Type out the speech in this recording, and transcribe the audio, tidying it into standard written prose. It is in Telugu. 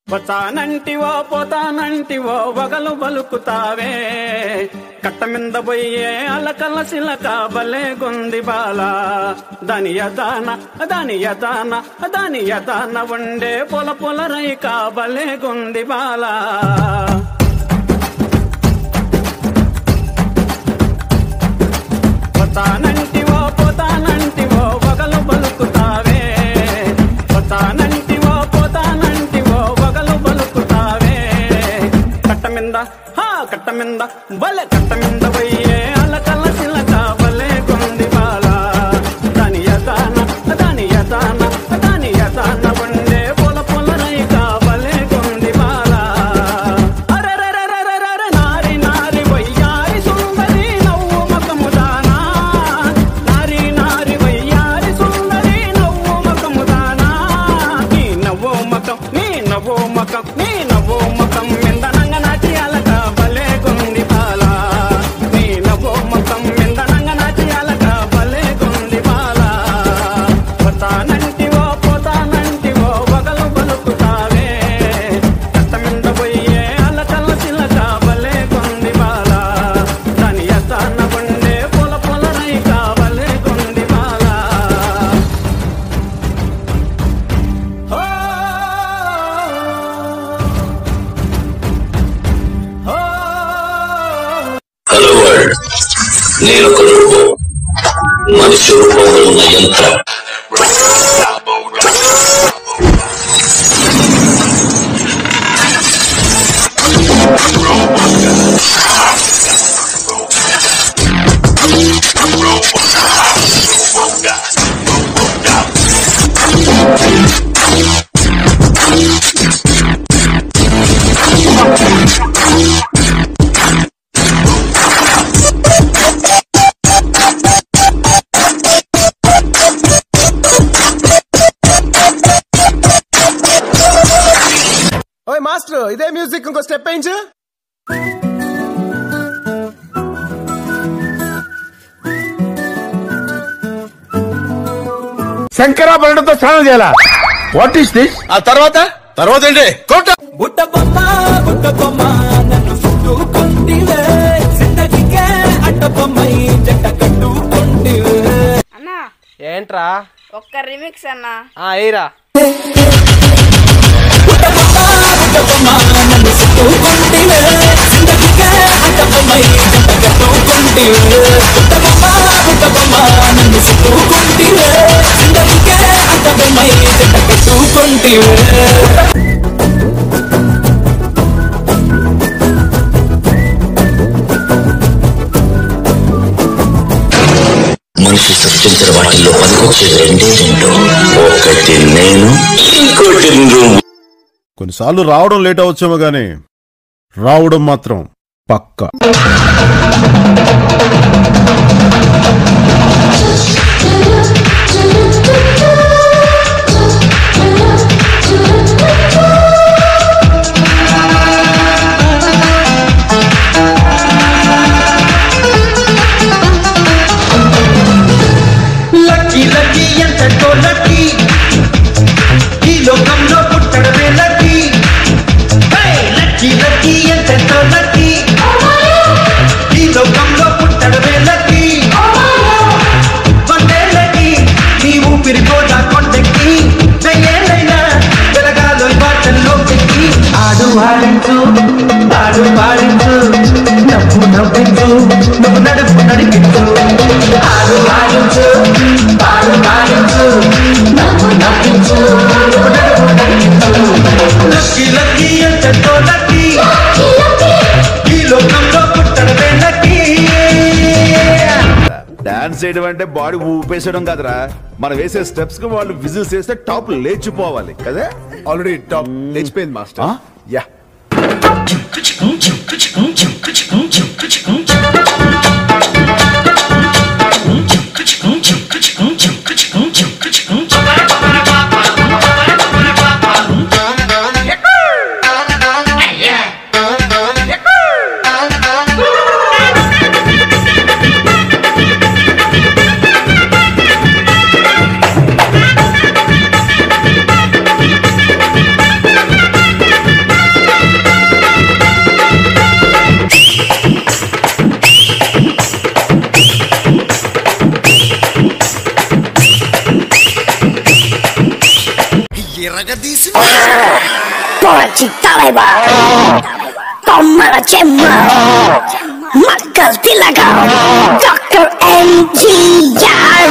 పోతానంటివో పోతానంటివో వగలు బలుకుతావే కట్ట మింద పోయే అలకల సిలక బలే గొంది బాల దాని యదాన ఉండే పొల పొల రైక బలే గొంది బాల పోతానంటివో పోతానంటివో వగలు బలుకుతావే పోతానంటివో పోతానంటివో వగలు బలుకుతావే కట్ట మింద బలే కట్ట మింద పోయే అలకల సిలక బలే గొంది బాల దాని యదాన ఉండే పొల పొల రైక బలే గొంది బాల అరెరెరెరెరెరె నారి నారి వయ్యారి సుందరి నవ్వు మకము దానా నారి నారి వయ్యారి సుందరి నవ్వు మకము దానా నీ నవ్వు మకం మిందనంగ నాటి అలక బలే గొంది బాల నీ నవ్వు మకం మిందనంగ నాటి అలక బలే గొంది బాల పోతానంటివో పోతానంటివో వగలు బలుకుతావే కట్ట మింద పోయే అలకల సిలక బలే గొంది బాల దాని యదాన ఉండే పొల పొల రైక బలే గొంది బాల హలో వరల్డ్, నేను ఒక రూపం, మనిషి రూపంలో ఉన్న యంత్రం. ఓయ్ మాస్టర్, ఇదే మ్యూజిక్ ఇంకో స్టెప్ వేయించు. శంకరాభరణంతో స్నానం చేయాలా? What is this? ఆ తర్వాత ఏంటి? కోట బుట్ట బొమ్మ నన్ను చుట్టుకుంటివే జిందగీకే అడ్డ బొమ్మై జంట కట్టుకుంటివే. అన్నా ఏంట్రా? ఒక్క రిమిక్స్ అన్నా. ఏరా నన్ను చుట్టుకుంటివే జిందగీకే అడ్డ బొమ్మై జంట కట్టుకుంటివే. బుట్ట బొమ్మ నన్ను చుట్టుకుంటివే జిందగీకే అడ్డ బొమ్మై జంట కట్టుకుంటివే. మనిషి సృష్టించిన వాటిల్లో పనికొచ్చేది రెండే రెండు, ఒకటి నేను, ఇంకోటి నువ్వు. కొన్నిసార్లు రావడం లేట్ అవచ్చేమో గానీ రావడం మాత్రం పక్కా. లక్కీ ఎంతటో లక్కీ, ఈ లోకంలో పుట్టడమే లక్కీ. లక్కీ ఎంతటో లక్కీ, ఈ లోకంలో పుట్టడమే లక్కీ. వందేళ్ళకి నీ ఊపిరి కూడా కొండెక్కి, వెయ్యేళ్ళైనా వెలగాలో బాటల్లో చెక్కి. ఆడు ఆడించు, పాడు పాడించు, నవ్వు నవ్వించు, నువ్వు నడుపు నడిపించు. ఆడు ఆడించు, పాడు పాడించు, నవ్వు నవ్వించు, నువ్వు నడుపు నడిపించు. లక్కీ ఎంతటో లక్కీ, ఈ లోకంలో పుట్టడమే లక్కీ. డాన్స్ చేయడం అంటే బాడీ ఊపేసడం కాదురా, మనం వేసే స్టెప్స్ కి వాళ్ళు విజిల్స్ వేస్తే టాప్ లేచిపోవాలి కదా. ఆల్రెడీ టాప్ లేచిపోయింది మాస్టర్. యా సాగదీసి Porci taleba Tomara cemma Makkal tilaga Dr. NTR